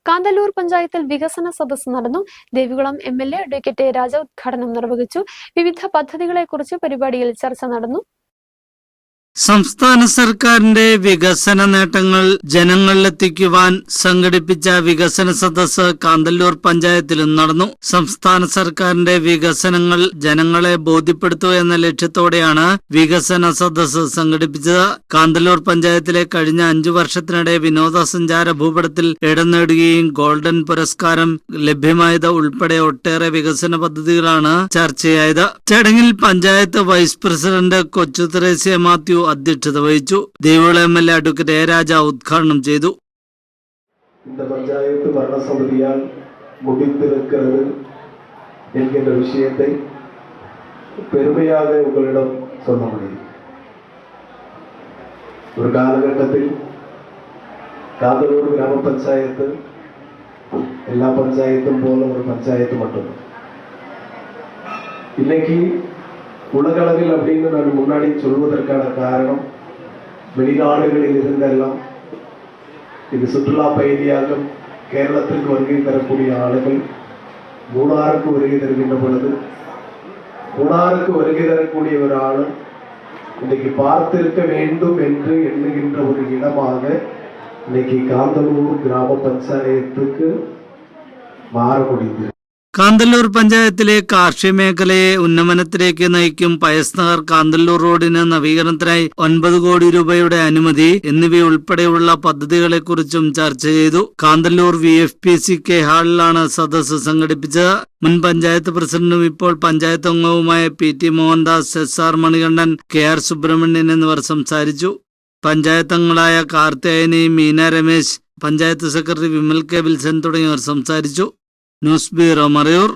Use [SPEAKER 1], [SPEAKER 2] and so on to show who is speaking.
[SPEAKER 1] കാന്തല്ലൂർ പഞ്ചായത്തിൽ വികസന സദസ്സ് നടന്നു. ദേവികുളം എംഎൽഎ അഡ്വക്കേറ്റ് രാജ ഉദ്ഘാടനം നിർവഹിച്ചു. വിവിധ പദ്ധതികളെക്കുറിച്ച് പരിപാടിയിൽ ചർച്ച നടന്നു.
[SPEAKER 2] സംസ്ഥാന സർക്കാരിന്റെ വികസന നേട്ടങ്ങൾ ജനങ്ങളിലെത്തിക്കുവാൻ സംഘടിപ്പിച്ച വികസന സദസ്സ് കാന്തല്ലൂർ പഞ്ചായത്തിലും നടന്നു. സംസ്ഥാന സർക്കാരിന്റെ വികസനങ്ങൾ ജനങ്ങളെ ബോധ്യപ്പെടുത്തുക എന്ന ലക്ഷ്യത്തോടെയാണ് വികസന സദസ്സ് സംഘടിപ്പിച്ചത്. കാന്തല്ലൂർ പഞ്ചായത്തിലെ കഴിഞ്ഞ 5 വർഷത്തിനിടെ വിനോദസഞ്ചാര ഭൂപടത്തിൽ ഇടം നേടുകയും ഗോൾഡൻ പുരസ്കാരം ലഭ്യമായത് ഉൾപ്പെടെ ഒട്ടേറെ വികസന പദ്ധതികളാണ് ചർച്ചയായത്. ചടങ്ങിൽ പഞ്ചായത്ത് വൈസ് പ്രസിഡന്റ് കൊച്ചു തെരേസ്യ മാത്യു അധ്യക്ഷത വഹിച്ചു. ദേവികുളം എംഎൽഎ അഡ്വക്കേറ്റ് രാജ ഉദ്ഘാടനം ചെയ്തു.
[SPEAKER 3] இந்த பஞ்சாயத்து ഭരണസമിതിയാൽ முடிந்திருக்கிறது என்கின்ற விஷயத்தை பெருமையாக உங்களிடம் சொல்ல முடியும். ஒரு காலகட்டத்தில் காந்தலூர் கிராம பஞ்சாயத்து எல்லா பஞ்சாயத்தும் போல ஒரு பஞ்சாயத்து மட்டும். இன்னைக்கு உலகளவில் அப்படின்னு நான் முன்னாடி சொல்வதற்கான காரணம், வெளிநாடுகளில் இருந்தெல்லாம் இது சுற்றுலா பயணியாக கேரளத்திற்கு வருகை தரக்கூடிய ஆளுகள் மூணாருக்கு வருகை தருகின்ற பொழுது, மூணாருக்கு வருகை தரக்கூடிய ஒரு ஆள் இன்னைக்கு பார்த்திருக்க வேண்டும் என்று எண்ணுகின்ற ஒரு இடமாக இன்னைக்கு காந்தலூர் கிராம பஞ்சாயத்துக்கு മാറ முடிந்தது.
[SPEAKER 2] കാന്തല്ലൂർ പഞ്ചായത്തിലെ കാർഷിക മേഖലയെ ഉന്നമനത്തിലേക്ക് നയിക്കും പയസ് നഗർ കാന്തല്ലൂർ റോഡിന് നവീകരണത്തിനായി 9 കോടി രൂപയുടെ അനുമതി എന്നിവയുൾപ്പെടെയുള്ള പദ്ധതികളെക്കുറിച്ചും ചർച്ച ചെയ്തു. കാന്തല്ലൂർ VFPCK ഹാളിലാണ് സദസ്സ് സംഘടിപ്പിച്ചത്. മുൻ പഞ്ചായത്ത് പ്രസിഡന്റും ഇപ്പോൾ പഞ്ചായത്ത് അംഗവുമായ PT Mohandas, SR Manikandan, KR Subramanian എന്നിവർ സംസാരിച്ചു. പഞ്ചായത്ത് അംഗങ്ങളായ Karthiyayani, Meena Ramesh, panchayat secretary Vimal K Wilson തുടങ്ങിയവർ സംസാരിച്ചു. News bureau Marayur.